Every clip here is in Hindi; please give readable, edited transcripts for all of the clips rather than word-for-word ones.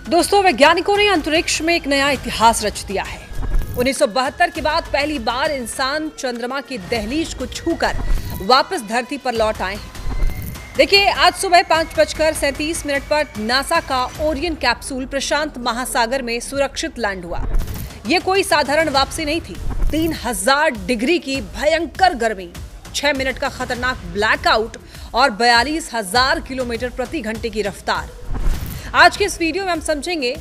दोस्तों, वैज्ञानिकों ने अंतरिक्ष में एक नया इतिहास रच दिया है। 1972 के बाद पहली बार इंसान चंद्रमा की दहलीज को छूकर वापस धरती पर लौट आए हैं। देखिए, आज सुबह 5:37 पर नासा का ओरियन कैप्सूल प्रशांत महासागर में सुरक्षित लैंड हुआ। ये कोई साधारण वापसी नहीं थी। 3000 डिग्री की भयंकर गर्मी, 6 मिनट का खतरनाक ब्लैकआउट और 42,000 किलोमीटर प्रति घंटे की रफ्तार। आज के इस वीडियो में हम समझेंगे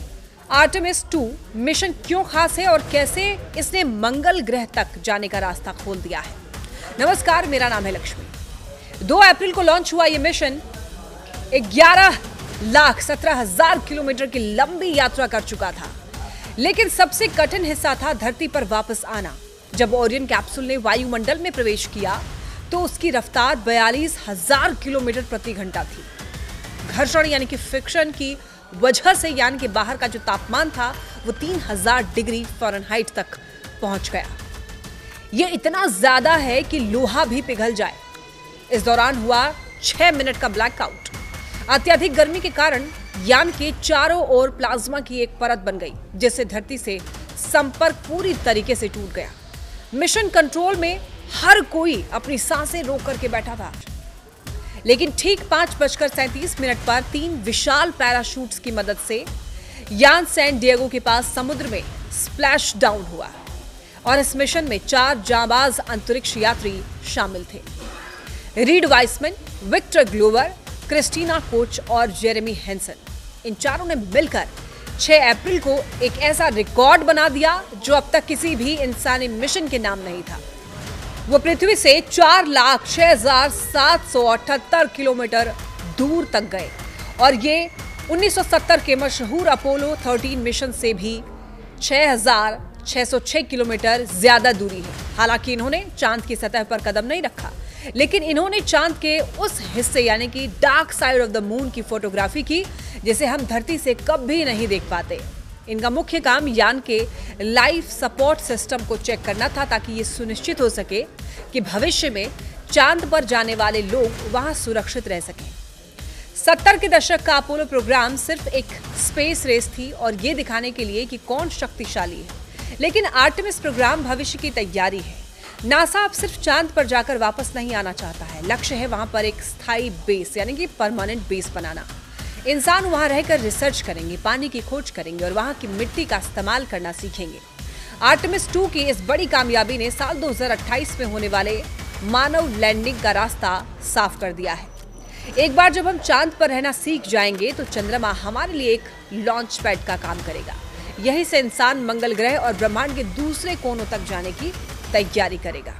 आर्टेमिस 2 मिशन क्यों खास है और कैसे इसने मंगल ग्रह तक जाने का रास्ता खोल दिया है। नमस्कार, मेरा नाम है लक्ष्मी। 2 अप्रैल को लॉन्च हुआ यह मिशन 11,17,000 किलोमीटर की लंबी यात्रा कर चुका था, लेकिन सबसे कठिन हिस्सा था धरती पर वापस आना। जब ओरियन कैप्सूल ने वायुमंडल में प्रवेश किया तो उसकी रफ्तार 42,000 किलोमीटर प्रति घंटा थी। घर्षण यानी कि फ्रिक्शन की वजह से यान के बाहर का जो तापमान था वो 3000 डिग्री फ़ारेनहाइट तक पहुंच गया। ये इतना ज्यादा है कि लोहा भी पिघल जाए। इस दौरान हुआ 6 मिनट का ब्लैकआउट। अत्यधिक गर्मी के कारण यान के चारों ओर प्लाज्मा की एक परत बन गई, जिससे धरती से संपर्क पूरी तरीके से टूट गया। मिशन कंट्रोल में हर कोई अपनी सांसें रोक करके बैठा था, लेकिन ठीक 5:37 पर 3 विशाल पैराशूट्स की मदद से यान सैन डिएगो के पास समुद्र में स्प्लैश डाउन हुआ और इस मिशन में 4 जांबाज अंतरिक्ष यात्री शामिल थे। Reid Wiseman, Victor Glover, Christina Koch और जेरेमी हेंसन। इन चारों ने मिलकर 6 अप्रैल को एक ऐसा रिकॉर्ड बना दिया जो अब तक किसी भी इंसानी मिशन के नाम नहीं था। वो पृथ्वी से 4,06,778 किलोमीटर दूर तक गए और ये 1970 के मशहूर अपोलो 13 मिशन से भी 6,606 किलोमीटर ज्यादा दूरी है। हालांकि इन्होंने चांद की सतह पर कदम नहीं रखा, लेकिन इन्होंने चांद के उस हिस्से यानी कि dark side of the moon की फोटोग्राफी की जिसे हम धरती से कभी नहीं देख पाते। इनका मुख्य काम यान के लाइफ सपोर्ट सिस्टम को चेक करना था, ताकि ये सुनिश्चित हो सके कि भविष्य में चांद पर जाने वाले लोग वहां सुरक्षित रह सकें। 70 के दशक का अपोलो प्रोग्राम सिर्फ एक स्पेस रेस थी और ये दिखाने के लिए कि कौन शक्तिशाली है, लेकिन आर्टेमिस प्रोग्राम भविष्य की तैयारी है। नासा अब सिर्फ चांद पर जाकर वापस नहीं आना चाहता है। लक्ष्य है वहां पर एक स्थायी बेस यानी कि परमानेंट बेस बनाना। इंसान वहां रहकर रिसर्च करेंगे, पानी की खोज करेंगे और वहां की मिट्टी का इस्तेमाल करना सीखेंगे। आर्टेमिस 2 की इस बड़ी कामयाबी ने साल 2028 में होने वाले मानव लैंडिंग का रास्ता साफ कर दिया है। एक बार जब हम चांद पर रहना सीख जाएंगे तो चंद्रमा हमारे लिए एक लॉन्च पैड का काम करेगा। यहीं से इंसान मंगल ग्रह और ब्रह्मांड के दूसरे कोनों तक जाने की तैयारी करेगा।